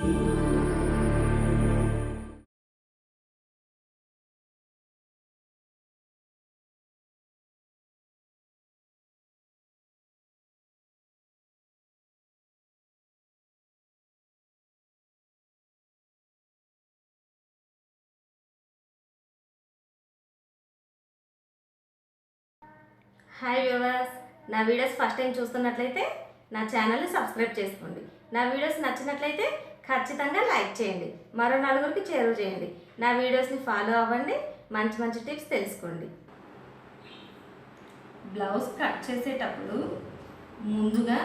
Hi viewers, నా videos first time చూస్తున్నట్లయితే నా ఛానల్ని సబ్స్క్రైబ్ చేసుకోండి. నా వీడియోస్ నచ్చినట్లయితే ఖచ్చితంగా లైక్ చేయండి, మరో నలుగురికి చేరువ చేయండి. నా వీడియోస్ని ఫాలో అవ్వండి, మంచి మంచి టిప్స్ తెలుసుకోండి. బ్లౌజ్ కట్ చేసేటప్పుడు ముందుగా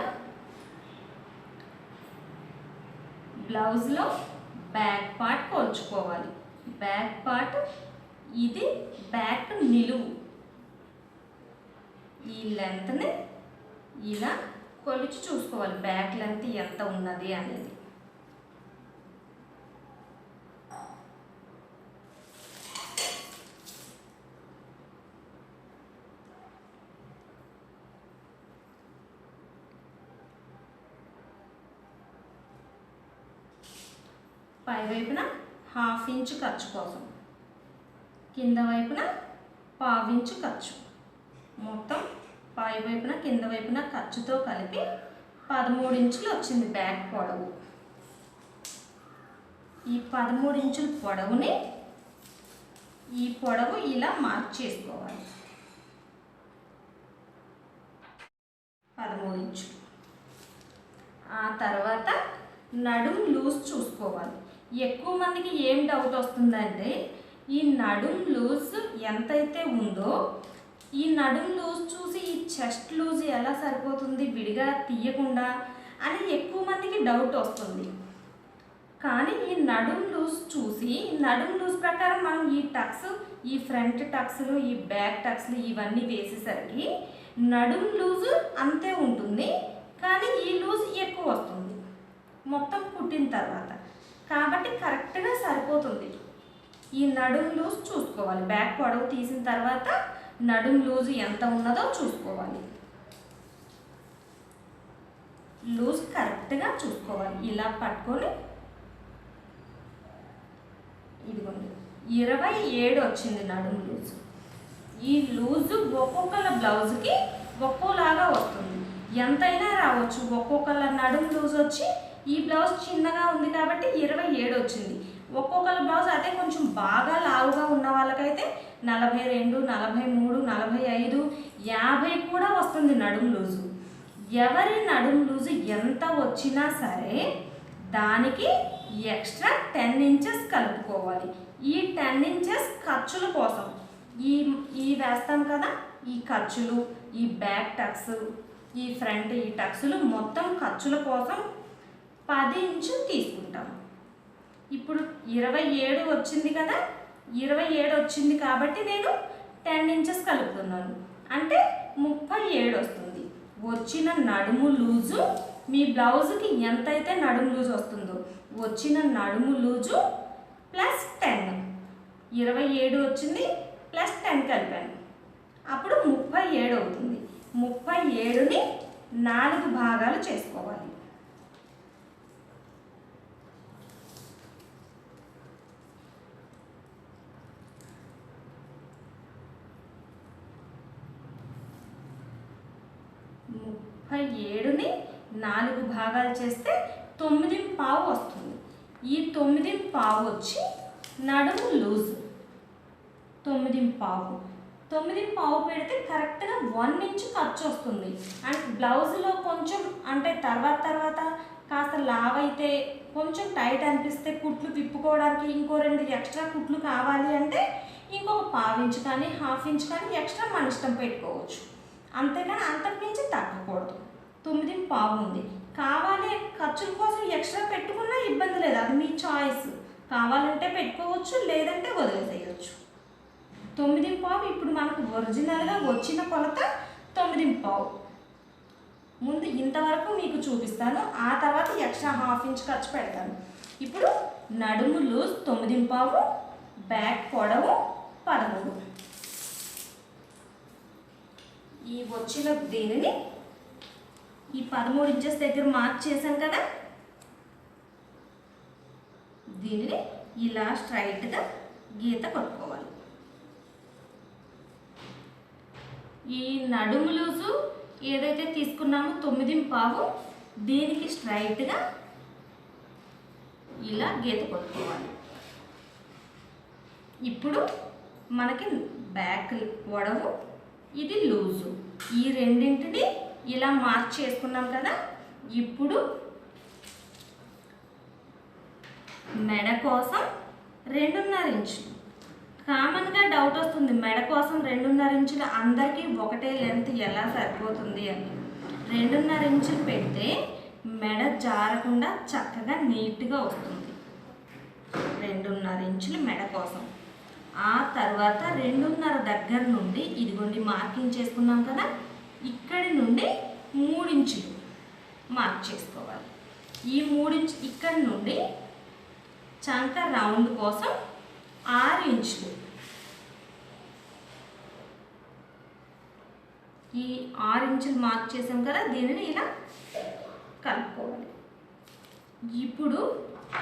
బ్లౌజ్లో బ్యాక్ పార్ట్ కొలుచుకోవాలి. బ్యాక్ పార్ట్ ఇది బ్యాక్ నిలువు. ఈ లెంత్ని ఇలా కొలిచి చూసుకోవాలి, బ్యాక్ లెంత్ ఎంత ఉన్నది అనేది. పై వైపున 1/2 ఇంచు ఖర్చు కోసం, కింద వైపున 1/4 ఇంచు ఖర్చు, మొత్తం పై వైపున కింద వైపున ఖర్చుతో కలిపి 13 ఇంచులు వచ్చింది బ్యాక్ పొడవు. ఈ 13 ఇంచుల పొడవుని ఈ పొడవు ఇలా మార్క్ చేసుకోవాలి. 13 ఇంచులు. ఆ తర్వాత నడుం లూజ్ చూసుకోవాలి. ఎక్కువ మందికి ఏం డౌట్ వస్తుందంటే, ఈ నడుం లూజ్ ఎంతైతే ఉందో ఈ నడుం లూజ్ చూసి ఈ చెస్ట్ లూజ్ ఎలా సరిపోతుంది విడిగా తీయకుండా అని ఎక్కువ మందికి డౌట్ వస్తుంది. కానీ ఈ నడుం లూజ్ చూసి, నడుం లూజ్ ప్రకారం మనం ఈ టక్స్, ఈ ఫ్రంట్ టక్స్లు, ఈ బ్యాక్ టక్స్లు ఇవన్నీ వేసేసరికి నడుం లూజ్ అంతే ఉంటుంది, కానీ ఈ లూజ్ ఎక్కువ వస్తుంది మొత్తం కుట్టిన తర్వాత. కాబట్టి కరెక్ట్గా సరిపోతుంది. ఈ నడుం లూజ్ చూసుకోవాలి. బ్యాక్ పొడవు తీసిన తర్వాత నడుం లూజ్ ఎంత ఉన్నదో చూసుకోవాలి. లూజ్ కరెక్ట్గా చూసుకోవాలి. ఇలా పట్టుకొని ఇదిగోండి 27 వచ్చింది నడుం లూజ్. ఈ లూజు ఒక్కొక్కల బ్లౌజ్కి ఒక్కోలాగా వస్తుంది, ఎంతైనా రావచ్చు. ఒక్కొక్కల నడుం లూజ్ వచ్చి ఈ బ్లౌజ్ చిన్నగా ఉంది కాబట్టి 27 వచ్చింది. ఒక్కొక్కల బ్లౌజ్ అదే కొంచెం బాగా లావుగా ఉన్న వాళ్ళకైతే 42, 43, 45, 50 కూడా వస్తుంది నడుం లూజు. ఎవరి నడుం లూజు ఎంత వచ్చినా సరే దానికి ఎక్స్ట్రా 10 ఇంచెస్ కలుపుకోవాలి. ఈ 10 ఇంచెస్ ఖర్చుల కోసం, ఈ వేస్తాం కదా, ఈ ఖర్చులు, ఈ బ్యాక్ టక్స్, ఈ ఫ్రంట్ ఈ టక్స్లు మొత్తం ఖర్చుల కోసం 10 ఇంచులు తీసుకుంటాము. ఇప్పుడు 27 వచ్చింది కదా, 27 వచ్చింది కాబట్టి నేను 10 ఇంచెస్ కలుపుతున్నాను, అంటే 37 వస్తుంది. వచ్చిన నడుము లూజు మీ బ్లౌజ్కి ఎంతైతే నడుము లూజు వస్తుందో వచ్చిన నడుము లూజు ప్లస్ 10, 27 వచ్చింది ప్లస్ 10 కలిపాను, అప్పుడు 37 అవుతుంది. 37ని 4 భాగాలు చేసుకోవాలి. ముప్పై 37ని 4 భాగాలు చేస్తే 9.5 వస్తుంది. ఈ 9.5 వచ్చి నడుము లూజ్. 9.5 పెడితే కరెక్ట్గా 1 ఇంచు ఖర్చు వస్తుంది. అండ్ బ్లౌజ్లో కొంచెం అంటే తర్వాత కాస్త లావ్ అయితే కొంచెం టైట్ అనిపిస్తే కుట్లు విప్పుకోవడానికి ఇంకో 2 ఎక్స్ట్రా కుట్లు కావాలి అంటే ఇంకొక 1/4 ఇంచు కానీ 1/2 ఇంచు కానీ ఎక్స్ట్రా మన ఇష్టం పెట్టుకోవచ్చు, అంతేకాని అంతకుమించి తగ్గకూడదు. 9.5 ఉంది. కావాలి ఖర్చుల కోసం ఎక్స్ట్రా పెట్టుకున్నా ఇబ్బంది లేదు, అది మీ చాయిస్. కావాలంటే పెట్టుకోవచ్చు, లేదంటే వదిలేసేయచ్చు. 9.5 ఇప్పుడు మనకు ఒరిజినల్గా వచ్చిన కొలత 9.5. ముందు ఇంతవరకు మీకు చూపిస్తాను, ఆ తర్వాత ఎక్స్ట్రా 1/2 ఇంచ్ ఖర్చు పెడతాను. ఇప్పుడు నడుము లూజ్ 9.5, బ్యాక్ పొడవు 13. ఈ వచ్చిన దీనిని ఈ 13 ఇంచెస్ దగ్గర మార్క్ చేశాం కదా, దీనిని ఇలా స్ట్రైట్గా గీత కొట్టుకోవాలి. ఈ నడుము లూజు ఏదైతే తీసుకున్నామో 9.5 దీనికి స్ట్రైట్గా ఇలా గీత కొట్టుకోవాలి. ఇప్పుడు మనకి బ్యాక్ పొడవు, ఇది లూజు, ఈ రెండింటిని ఇలా మార్క్ చేసుకున్నాం కదా. ఇప్పుడు మెడ కోసం 2.5 ఇంచులు. కామన్గా డౌట్ వస్తుంది, మెడ కోసం 2.5 ఇంచులు అందరికీ ఒకటే లెంత్ ఎలా సరిపోతుంది అని. 2.5 ఇంచులు పెడితే మెడ జారకుండా చక్కగా నీట్గా వస్తుంది. 2.5 ఇంచులు మెడ కోసం. ఆ తర్వాత 2.5 దగ్గర నుండి ఇదిగోండి మార్కింగ్ చేసుకున్నాం కదా, ఇక్కడి నుండి 3 ఇంచులు మార్క్ చేసుకోవాలి. ఈ 3 ఇంచులు ఇక్కడి నుండి చంక రౌండ్ కోసం 6 ఇంచులు. ఈ 6 ఇంచులు మార్క్ చేసాం కదా, దీనిని ఇలా కలుపుకోవాలి. ఇప్పుడు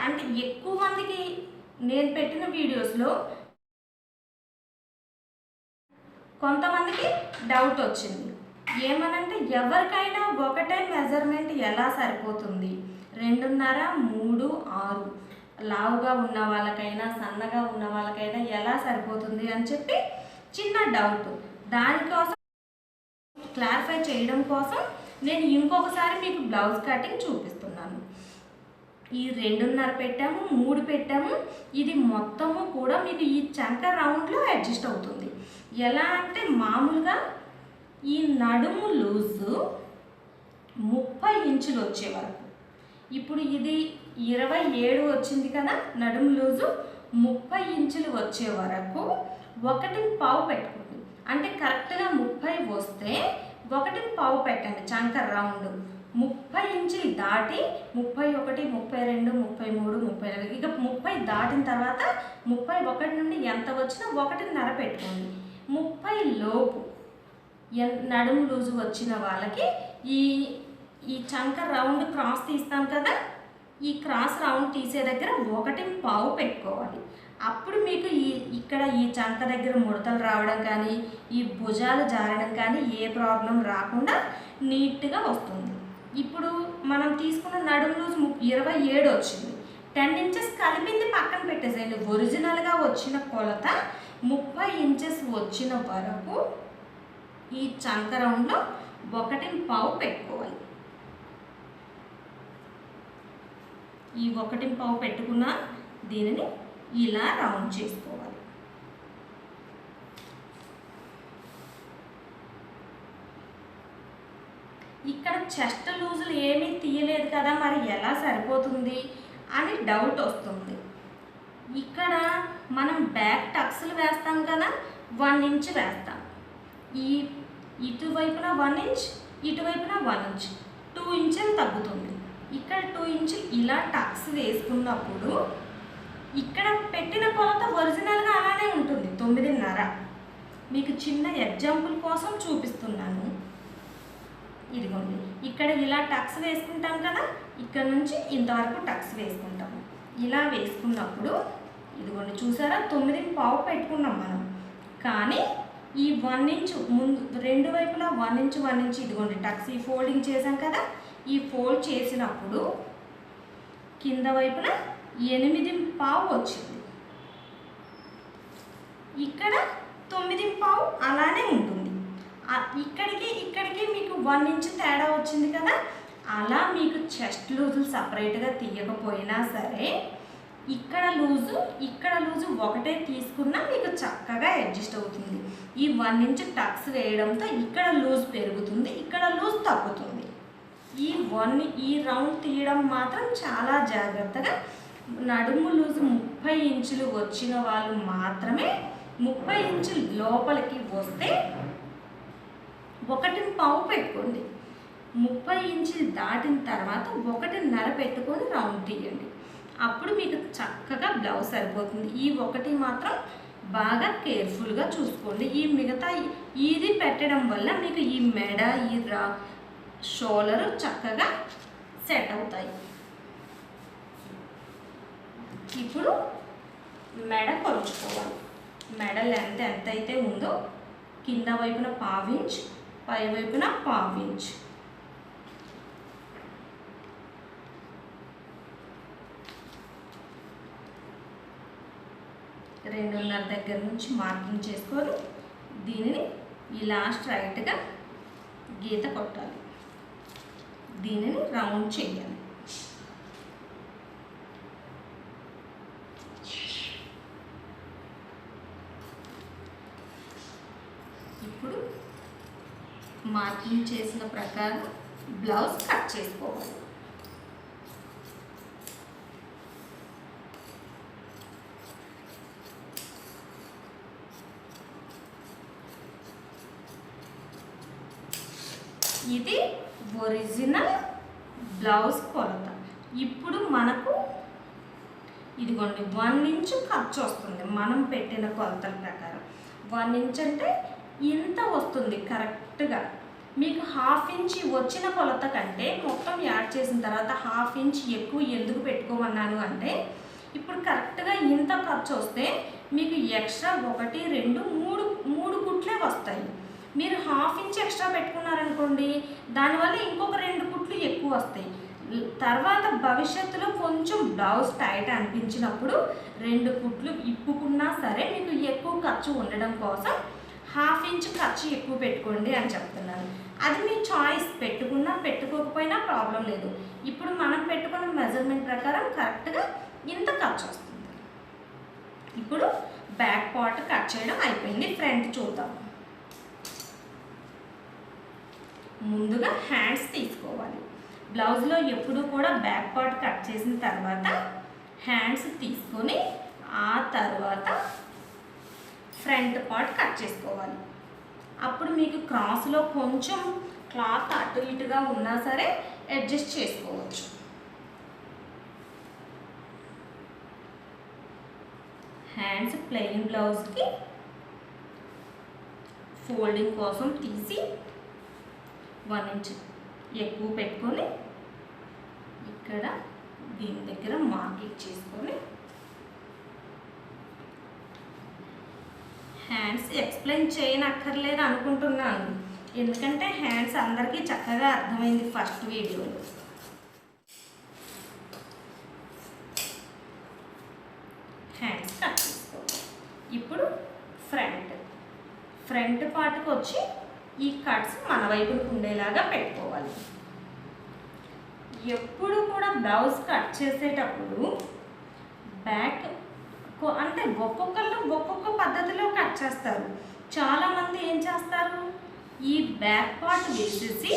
అంటే ఎక్కువ మందికి నేను పెట్టిన వీడియోస్లో కొంతమందికి డౌట్ వచ్చింది. ఏమనంటే ఎవరికైనా ఒకటే మెజర్మెంట్ ఎలా సరిపోతుంది, 2.5, 3, 6 లావుగా ఉన్న వాళ్ళకైనా సన్నగా ఉన్న వాళ్ళకైనా ఎలా సరిపోతుంది అని చెప్పి చిన్న డౌట్. దానికోసం క్లారిఫై చేయడం కోసం నేను ఇంకొకసారి మీకు బ్లౌజ్ కటింగ్ చూపిస్తున్నాను. ఈ 2.5 పెట్టాము, 3 పెట్టాము, ఇది మొత్తము కూడా మీకు ఈ చంక రౌండ్లో అడ్జస్ట్ అవుతుంది. ఎలా అంటే మామూలుగా ఈ నడుము లూజు 30 ఇంచులు వచ్చే వరకు, ఇప్పుడు ఇది 27 వచ్చింది కదా, నడుము లూజు 30 ఇంచులు వచ్చే వరకు 1.5 పెట్టుకోండి. అంటే కరెక్ట్గా 30 వస్తే 1.5 పెట్టండి చంక రౌండ్. 30 ఇంచులు దాటి 31, 32, 33, 34 ఇక 30 దాటిన తర్వాత 31 నుండి ఎంత వచ్చినా 1.5 పెట్టుకోండి. 30 లోపు నడుము లూజు వచ్చిన వాళ్ళకి ఈ చంక రౌండ్ క్రాస్ తీస్తాం కదా, ఈ క్రాస్ రౌండ్ తీసే దగ్గర 1.5 పెట్టుకోవాలి. అప్పుడు మీకు ఇక్కడ ఈ చంక దగ్గర ముడతలు రావడం కానీ, ఈ భుజాలు జారడం కానీ ఏ ప్రాబ్లం రాకుండా నీట్గా వస్తుంది. ఇప్పుడు మనం తీసుకున్న నడుము లూజు 27 వచ్చింది. 10 ఇంచెస్ కలిపింది పక్కన పెట్టేసేయండి. ఒరిజినల్గా వచ్చిన కొలత 30 ఇంచెస్ వచ్చిన వరకు ఈ చంక రౌండ్లో 1.5 పెట్టుకోవాలి. ఈ 1.5 పెట్టుకున్న దీనిని ఇలా రౌండ్ చేసుకోవాలి. ఇక్కడ చెస్ట్ లూజులు ఏమీ తీయలేదు కదా, మరి ఎలా సరిపోతుంది అని డౌట్ వస్తుంది. ఇక్కడ మనం బ్యాక్ టక్స్లు వేస్తాం కదా, 1 ఇంచ్ వేస్తాం. ఈ ఇటువైపున 1 ఇంచ్, ఇటువైపున 1 ఇంచ్, 2 ఇంచులు తగ్గుతుంది. ఇక్కడ 2 ఇంచులు ఇలా టక్స్ వేసుకున్నప్పుడు ఇక్కడ పెట్టిన కొలత ఒరిజినల్గా అలానే ఉంటుంది 9.5. మీకు చిన్న ఎగ్జాంపుల్ కోసం చూపిస్తున్నాను. ఇదిగోండి, ఇక్కడ ఇలా టక్స్ వేసుకుంటాం కదా, ఇక్కడ నుంచి ఇంతవరకు టక్స్ వేసుకుంటాము. ఇలా వేసుకున్నప్పుడు ఇదిగోండి చూసారా, 9.5 పెట్టుకున్నాం మనం. కానీ ఈ 1 ఇంచ్ ముందు రెండు వైపులా 1 ఇంచ్ 1 ఇంచ్ ఇదిగోండి టక్స్ ఈ ఫోల్డింగ్ చేసాం కదా, ఈ ఫోల్డ్ చేసినప్పుడు కింద వైపున 8.5 వచ్చింది. ఇక్కడ 9.5 అలానే ఉంటుంది. ఇక్కడికి మీకు 1 ఇంచ్ తేడా వచ్చింది కదా. అలా మీకు చెస్ట్ లూజులు సపరేట్గా తీయకపోయినా సరే ఇక్కడ లూజు ఒకటే తీసుకున్నా మీకు చక్కగా అడ్జస్ట్ అవుతుంది. ఈ 1 ఇంచ్ టక్స్ వేయడంతో ఇక్కడ లూజ్ పెరుగుతుంది, ఇక్కడ లూజ్ తగ్గుతుంది. ఈ రౌండ్ తీయడం మాత్రం చాలా జాగ్రత్తగా. నడుము లూజు 30 ఇంచులు వచ్చిన వాళ్ళు మాత్రమే 30 ఇంచులు లోపలికి వస్తే 1.5 పెట్టుకోండి. 30 ఇంచులు దాటిన తర్వాత 1.5 పెట్టుకొని రౌండ్ తీయండి. అప్పుడు మీకు చక్కగా బ్లౌజ్ సరిపోతుంది. ఈ 1 మాత్రం బాగా కేర్ఫుల్గా చూసుకోండి. ఈ మిగతా ఇది పెట్టడం వల్ల మీకు ఈ మెడ ఈ షోల్డర్ చక్కగా సెట్ అవుతాయి. ఇప్పుడు మెడ కొలుచుకోవాలి. మెడ లెంత్ ఎంతైతే ఉందో కింద వైపున 1/2 ఇంచ్, పై వైపున 1/2 ఇంచ్. రెండున్నర దగ్గర నుంచి మార్కింగ్ చేసుకొని దీనిని ఇలా స్ట్రైట్గా గీత కొట్టాలి. దీనిని రౌండ్ చేయాలి. ఇప్పుడు మార్కింగ్ చేసిన ప్రకారం బ్లౌజ్ కట్ చేసుకోవాలి. ఇది ఒరిజినల్ బ్లౌజ్ కొలత. ఇప్పుడు మనకు ఇదిగోండి 1 ఇంచ్ ఖర్చు వస్తుంది మనం పెట్టిన కొలతల ప్రకారం. 1 ఇంచ్ అంటే ఇంత వస్తుంది కరెక్ట్గా. మీకు 1/2 ఇంచ్ వచ్చిన కొలత కంటే మొత్తం యాడ్ చేసిన తర్వాత 1/2 ఇంచ్ ఎక్కువ ఎందుకు పెట్టుకోమన్నాను అంటే ఇప్పుడు కరెక్ట్గా ఇంత ఖర్చు వస్తే మీకు ఎక్స్ట్రా 1 2 3 కుట్లే వస్తాయి. మీరు 1/2 ఇంచ్ ఎక్స్ట్రా పెట్టుకున్నారనుకోండి, దానివల్ల ఇంకొక 2 కుట్లు ఎక్కువ వస్తాయి. తర్వాత భవిష్యత్తులో కొంచెం బ్లౌజ్ టైట్ అనిపించినప్పుడు 2 కుట్లు ఇప్పుకున్నా సరే మీకు ఎక్కువ ఖర్చు ఉండడం కోసం 1/2 ఇంచ్ ఖర్చు ఎక్కువ పెట్టుకోండి అని చెప్తున్నాను. అది మీ చాయిస్, పెట్టుకున్నా పెట్టుకోకపోయినా ప్రాబ్లం లేదు. ఇప్పుడు మనం పెట్టుకున్న మెజర్మెంట్ ప్రకారం కరెక్ట్గా ఇంత ఖర్చు వస్తుంది. ఇప్పుడు బ్యాక్ పార్ట్ కట్ చేయడం అయిపోయింది. ఫ్రంట్ చూద్దాం. ముందుగా హ్యాండ్స్ తీసుకోవాలి. బ్లౌజ్లో ఎప్పుడు కూడా బ్యాక్ పార్ట్ కట్ చేసిన తర్వాత హ్యాండ్స్ తీసుకొని ఆ తర్వాత ఫ్రంట్ పార్ట్ కట్ చేసుకోవాలి. అప్పుడు మీకు క్రాస్లో కొంచెం క్లాత్ అటు ఇటుగా ఉన్నా సరే అడ్జస్ట్ చేసుకోవచ్చు. హ్యాండ్స్ ప్లెయిన్ బ్లౌజ్కి ఫోల్డింగ్ కోసం తీసి 1 ఇంచ్ ఎక్కువ పెట్టుకొని ఇక్కడ దీని దగ్గర మార్కింగ్ చేసుకొని హ్యాండ్స్ ఎక్స్ప్లెయిన్ చేయనక్కర్లేదు అనుకుంటున్నాను, ఎందుకంటే హ్యాండ్స్ అందరికీ చక్కగా అర్థమైంది ఫస్ట్ వీడియోలో. హ్యాండ్స్ కట్ చేసుకోవాలి. ఇప్పుడు ఫ్రంట్ పార్ట్కి వచ్చి ఈ కట్స్ మన వైపుకు ఉండేలాగా పెట్టుకోవాలి. ఎప్పుడు కూడా బ్లౌజ్ కట్ చేసేటప్పుడు బ్యాక్ అంటే ఒక్కొక్కళ్ళు ఒక్కొక్క పద్ధతిలో కట్ చేస్తారు. చాలామంది ఏం చేస్తారు, ఈ బ్యాక్ పార్ట్ వేసేసి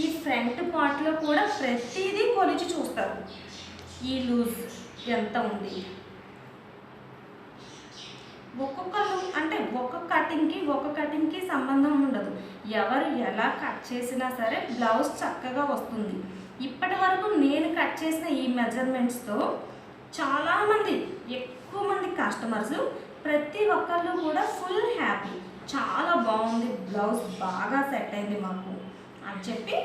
ఈ ఫ్రంట్ పార్ట్లో కూడా ప్రతిదీ కొలిచి చూస్తారు. ఈ లూజ్ ఎంత ఉంది, ఒక్కొక్కరు అంటే ఒక కటింగ్కి సంబంధం ఉండదు. ఎవరు ఎలా కట్ చేసినా సరే బ్లౌజ్ చక్కగా వస్తుంది. ఇప్పటి వరకు నేను కట్ చేసిన ఈ మెజర్మెంట్స్తో చాలామంది ఎక్కువ మంది కస్టమర్స్ ప్రతి ఒక్కళ్ళు కూడా ఫుల్ హ్యాపీ, చాలా బాగుంది బ్లౌజ్, బాగా సెట్ అయింది మాకు అని చెప్పి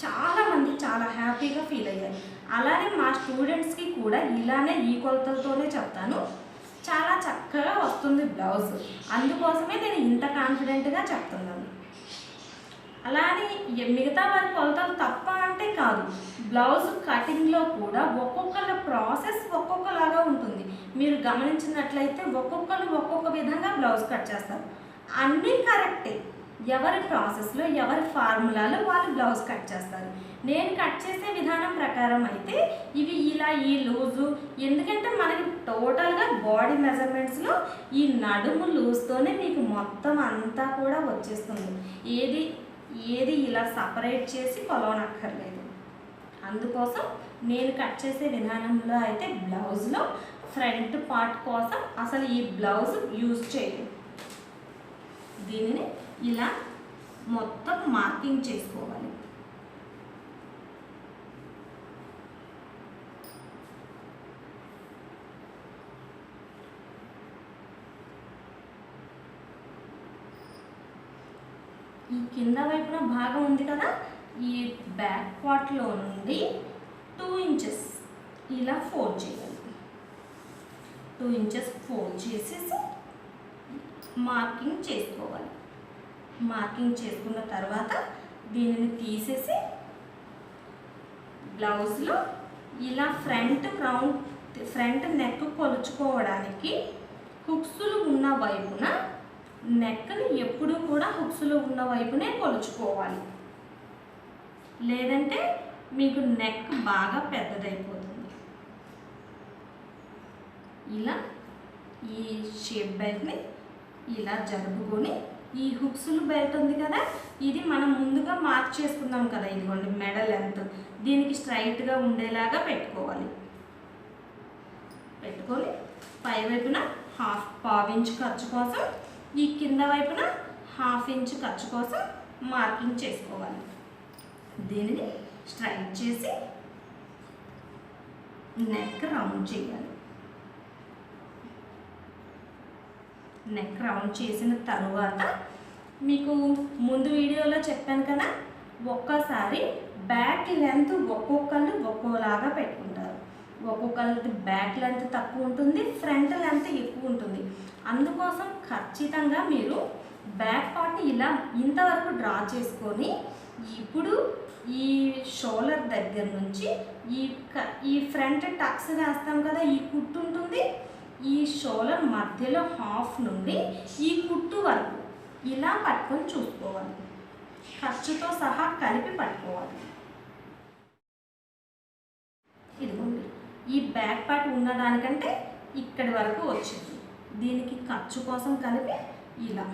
చాలామంది చాలా హ్యాపీగా ఫీల్ అయ్యారు. అలానే మా స్టూడెంట్స్కి కూడా ఇలానే ఈ కొలతలతోనే చెప్తాను, చాలా చక్కగా వస్తుంది బ్లౌజ్. అందుకోసమే నేను ఇంత కాన్ఫిడెంట్గా చెప్తున్నాను. అలానే మిగతా వారి కొలతలు తప్ప అంటే కాదు, బ్లౌజ్ కటింగ్లో కూడా ఒక్కొక్కళ్ళ ప్రాసెస్ ఒక్కొక్కలాగా ఉంటుంది. మీరు గమనించినట్లయితే ఒక్కొక్కరు ఒక్కొక్క విధంగా బ్లౌజ్ కట్ చేస్తారు. అన్నీ కరెక్టే, ఎవరి ప్రాసెస్లో ఎవరి ఫార్ములాలో వాళ్ళు బ్లౌజ్ కట్ చేస్తారు. నేను కట్ చేసే విధానం ప్రకారం అయితే ఇవి ఇలా ఈ లూజు, ఎందుకంటే మనకి టోటల్గా బాడీ మెజర్మెంట్స్లో ఈ నడుము లూజ్తోనే మీకు మొత్తం అంతా కూడా వచ్చేస్తుంది. ఏది ఇలా సపరేట్ చేసి కొలవనక్కర్లేదు. అందుకోసం నేను కట్ చేసే విధానంలో అయితే బ్లౌజ్లో ఫ్రంట్ పార్ట్ కోసం అసలు ఈ బ్లౌజ్ యూజ్ చేయలేదు. దీనిని ఇలా మొత్తం మార్కింగ్ చేసుకోవాలి. ఈ కింద వైపున భాగం ఉంది కదా, ఈ బ్యాక్ పార్ట్లో నుండి 2 ఇంచెస్ ఇలా ఫోల్డ్ చేయాలి. 2 ఇంచెస్ ఫోల్డ్ చేసేసి మార్కింగ్ చేసుకోవాలి. మార్కింగ్ చేసుకున్న తర్వాత దీనిని తీసేసి బ్లౌజ్లో ఇలా ఫ్రంట్ నెక్ కొలుచుకోవడానికి హుక్స్లు ఉన్న వైపున నెక్ని ఎప్పుడు కూడా హుక్స్లు ఉన్న వైపునే కొలుచుకోవాలి, లేదంటే మీకు నెక్ బాగా పెద్దదైపోతుంది. ఇలా ఈ షేప్ బెల్ట్ని ఇలా జరుపుకొని ఈ హుక్స్లు బెల్ట్ ఉంది కదా, ఇది మనం ముందుగా మార్క్ చేసుకుందాం కదా, ఇదిగోండి మెడ లెంత్, దీనికి స్ట్రైట్గా ఉండేలాగా పెట్టుకోవాలి. పెట్టుకొని పై వైపున పావు ఇంచ్ ఖర్చు కోసం, ఈ కింద వైపున 1/2 ఇంచ్ ఖర్చు కోసం మార్కింగ్ చేసుకోవాలి. దీనిని స్ట్రైట్ చేసి నెక్ రౌండ్ చేయాలి. నెక్ రౌండ్ చేసిన తరువాత మీకు ముందు వీడియోలో చెప్పాను కదా, ఒక్కసారి బ్యాక్ లెంత్ ఒక్కొక్కళ్ళు ఒక్కోలాగా పెట్టుకుంటారు. ఒక్కొక్కళ్ళది బ్యాక్ లెంత్ తక్కువ ఉంటుంది, ఫ్రంట్ లెంత్ ఎక్కువ ఉంటుంది. అందుకోసం ఖచ్చితంగా మీరు బ్యాక్ పార్ట్ ఇలా ఇంతవరకు డ్రా చేసుకొని ఇప్పుడు ఈ షోల్డర్ దగ్గర నుంచి ఈ ఫ్రంట్ టక్స్ వేస్తాం కదా, ఈ కుట్టు ఉంటుంది, ఈ షోల్డర్ మధ్యలో హాఫ్ నుండి ఈ కుట్టు వరకు ఇలా పట్టుకొని చూసుకోవాలి. ఖర్చుతో సహా కలిపి పట్టుకోవాలి. ఇదిగోండి ఈ బ్యాక్ పార్ట్ ఉన్నదానికంటే ఇక్కడి వరకు వచ్చింది. దీనికి ఖర్చు కోసం కలిపి ఇలా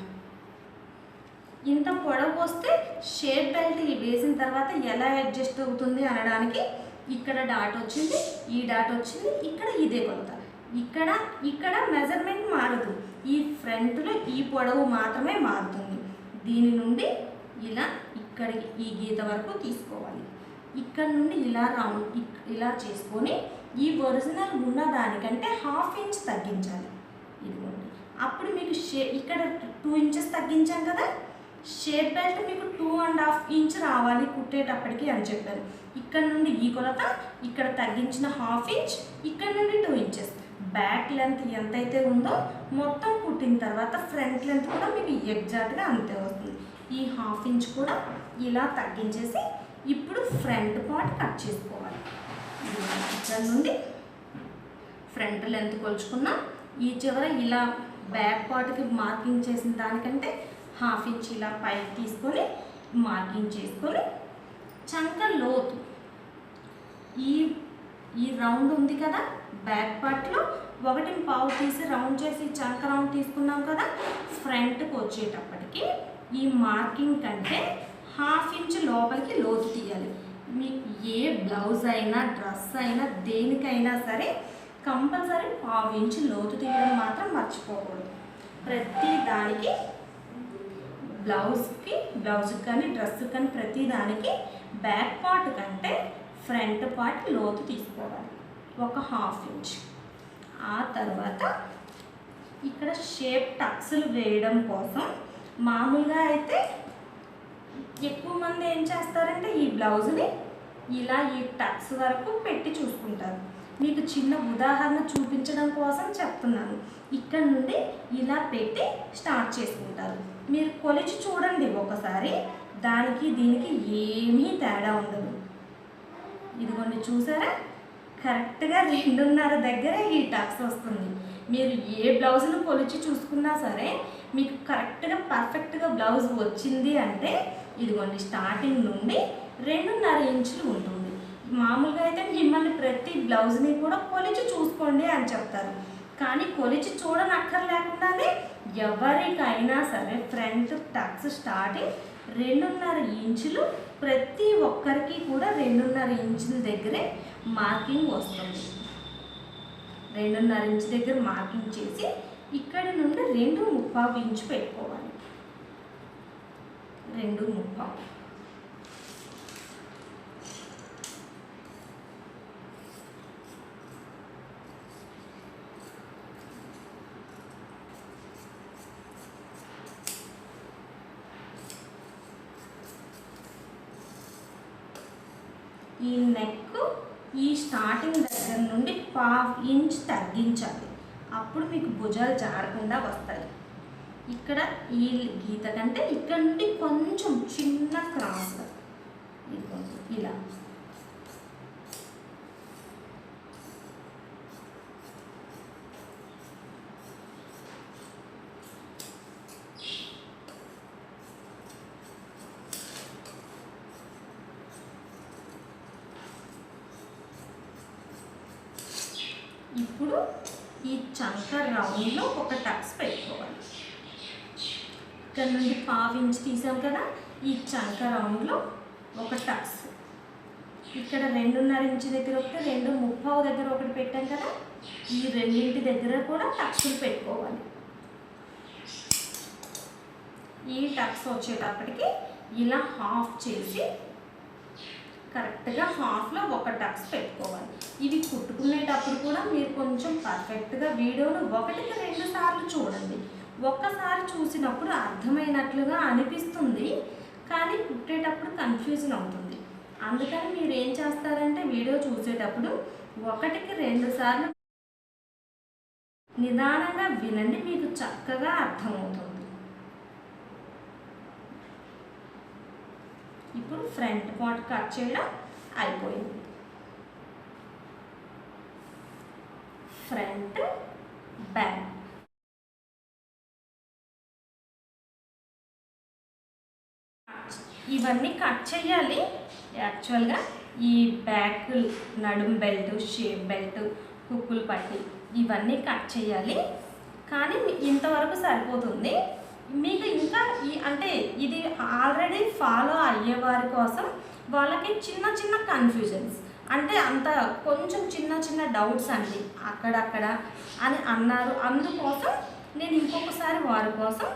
ఇంత పొడవు వస్తే షేప్ బెల్ట్ వేసిన తర్వాత ఎలా అడ్జస్ట్ అవుతుంది అనడానికి ఇక్కడ డాట్ వచ్చింది, ఈ డాట్ వచ్చింది, ఇక్కడ ఇదే కొలత. ఇక్కడ మెజర్మెంట్ మారదు, ఈ ఫ్రంట్లో ఈ పొడవు మాత్రమే మారుతుంది. దీని నుండి ఇలా ఇక్కడికి ఈ గీత వరకు తీసుకోవాలి. ఇక్కడ నుండి ఇలా రౌండ్ ఇలా చేసుకొని ఈ ఒరిజినల్ ఉన్న దానికంటే 1/2 ఇంచ్ తగ్గించాలి. ఇదిగోండి అప్పుడు మీకు ఇక్కడ 2 ఇంచెస్ తగ్గించాం కదా, షేప్ బెల్ట్ మీకు 2.5 ఇంచ్ రావాలి కుట్టేటప్పటికి అని చెప్పారు. ఇక్కడ నుండి ఈ కొలత, ఇక్కడ తగ్గించిన 1/2 ఇంచ్, ఇక్కడ నుండి 2 ఇంచెస్. బ్యాక్ లెంత్ ఎంతైతే ఉందో మొత్తం కుట్టిన తర్వాత ఫ్రంట్ లెంత్ కూడా మీకు ఎగ్జాక్ట్గా అంతే వస్తుంది. ఈ 1/2 ఇంచ్ కూడా ఇలా తగ్గించేసి ఇప్పుడు ఫ్రంట్ పార్ట్ కట్ చేసుకోవాలి. ఇక్కడ నుండి ఫ్రంట్ లెంత్ కొలుచుకున్నాం. ఈ చివర ఇలా బ్యాక్ పార్ట్కి మార్కింగ్ చేసిన దానికంటే 1/2 ఇంచ్ ఇలా పైకి తీసుకొని మార్కింగ్ చేసుకొని చంక లోతు ఈ రౌండ్ ఉంది కదా, బ్యాక్ పార్ట్లో 1.5 తీసి రౌండ్ చేసి చంక రౌండ్ తీసుకున్నాం కదా, ఫ్రంట్కి వచ్చేటప్పటికి ఈ మార్కింగ్ కంటే 1/2 ఇంచ్ లోపలికి లోతు తీయాలి. మీకు ఏ బ్లౌజ్ అయినా డ్రెస్ అయినా దేనికైనా సరే కంపల్సరీ 1/2 ఇంచ్ లోతు తీయడం మాత్రం మర్చిపోకూడదు. ప్రతి దానికి బ్లౌజ్కి కానీ డ్రెస్కి కానీ ప్రతి దానికి బ్యాక్ పార్ట్ కంటే ఫ్రంట్ పార్ట్ లోతు తీసుకోవాలి, ఒక 1/2 ఇంచ్. ఆ తర్వాత ఇక్కడ షేప్ టక్స్లు వేయడం కోసం మామూలుగా అయితే ఎక్కువ మంది ఏం చేస్తారంటే ఈ బ్లౌజ్ని ఇలా ఈ టక్స్ వరకు పెట్టి చూసుకుంటారు. మీకు చిన్న ఉదాహరణ చూపించడం కోసం చెప్తున్నాను. ఇక్కడ నుండి ఇలా పెట్టి స్టార్ట్ చేసుకుంటారు. మీరు కొలిచి చూడండి ఒకసారి, దానికి దీనికి ఏమీ తేడా ఉండదు. ఇదిగోండి చూసారా, కరెక్ట్గా 2.5 దగ్గర ఈ టక్స్ వస్తుంది. మీరు ఏ బ్లౌజులు కొలిచి చూసుకున్నా సరే మీకు కరెక్ట్గా పర్ఫెక్ట్గా బ్లౌజ్ వచ్చింది అంటే ఇదిగోండి స్టార్టింగ్ నుండి 2.5 ఇంచులు ఉంటుంది. మామూలుగా అయితే మిమ్మల్ని ప్రతి బ్లౌజ్ని కూడా కొలిచి చూసుకోండి అని చెప్తారు, కానీ కొలిచి చూడనక్కర్లేకుండానే ఎవరికైనా సరే ఫ్రంట్ టక్స్ స్టార్టింగ్ 2.5 ఇంచులు, ప్రతి ఒక్కరికి కూడా 2.5 ఇంచుల దగ్గరే మార్కింగ్ వస్తుంది. 2.5 ఇంచు దగ్గర మార్కింగ్ చేసి ఇక్కడి నుండి 2.75 ఇంచు పెట్టుకోవాలి. 2.75. ఈ నెక్ ఈ స్టార్టింగ్ దగ్గర నుండి 1/2 ఇంచ్ తగ్గించాలి. అప్పుడు మీకు భుజాలు జారకుండా వస్తాయి. ఇక్కడ ఈ గీత కంటే ఇక్కడ నుండి కొంచెం చిన్న క్రాస్గా ఇలా ఇప్పుడు ఈ చంక రౌండ్లో ఒక టక్స్ పెట్టుకోవాలి. ఇక్కడ నుండి 1/2 ఇంచ్ తీసాం కదా, ఈ చంక రౌండ్లో ఒక టక్స్. ఇక్కడ 2.5 ఇంచ్ దగ్గర ఒకటి, 2.75 దగ్గర ఒకటి పెట్టాం కదా, ఈ రెండింటి దగ్గర కూడా టక్స్లు పెట్టుకోవాలి. ఈ టక్స్ వచ్చేటప్పటికి ఇలా హాఫ్ చేసి కరెక్ట్గా హాఫ్లో ఒక టక్స్ పెట్టుకోవాలి. ఇవి కుట్టుకునేటప్పుడు కూడా మీరు కొంచెం పర్ఫెక్ట్గా వీడియోను 1కి 2 సార్లు చూడండి. ఒక్కసారి చూసినప్పుడు అర్థమైనట్లుగా అనిపిస్తుంది, కానీ కుట్టేటప్పుడు కన్ఫ్యూజన్ అవుతుంది. అందుకని మీరు ఏం చేస్తారంటే వీడియో చూసేటప్పుడు 1కి 2 సార్లు నిదానంగా వినండి, మీకు చక్కగా అర్థమవుతుంది. ఇప్పుడు ఫ్రంట్ పార్ట్ కట్ చేయడం అయిపోయింది. ఫ్రంట్ బ్యాక్ ఇవన్నీ కట్ చేయాలి. యాక్చువల్గా ఈ బ్యాక్ నడుం బెల్ట్, షేప్ బెల్ట్, హుక్కులు పట్టి ఇవన్నీ కట్ చేయాలి, కానీ ఇంతవరకు సరిపోతుంది. మీకు ఇంకా అంటే ఇది ఆల్రెడీ ఫాలో అయ్యే వారి కోసం వాళ్ళకి చిన్న చిన్న కన్ఫ్యూజన్స్ అంటే అంత కొంచెం చిన్న చిన్న డౌట్స్ అండి అక్కడక్కడ అని అన్నారు. అందుకోసం నేను ఇంకొకసారి వారి కోసం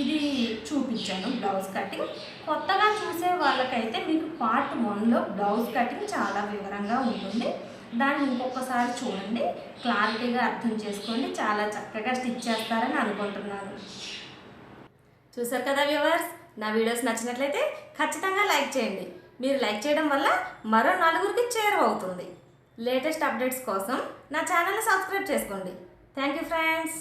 ఇది చూపించాను బ్లౌజ్ కటింగ్. కొత్తగా చూసే వాళ్ళకైతే మీకు పార్ట్ 1లో బ్లౌజ్ కటింగ్ చాలా వివరంగా ఉంటుంది. దాన్ని ఇంకొకసారి చూడండి, క్లారిటీగా అర్థం చేసుకోండి, చాలా చక్కగా స్టిచ్ చేస్తారని అనుకుంటున్నాను. చూసారు కదా వ్యూవర్స్, నా వీడియోస్ నచ్చినట్లయితే ఖచ్చితంగా లైక్ చేయండి. మీరు లైక్ చేయడం వల్ల మరో 4గురికి చేరువవుతుంది. లేటెస్ట్ అప్డేట్స్ కోసం నా ఛానల్ని సబ్స్క్రైబ్ చేసుకోండి. Thank you friends.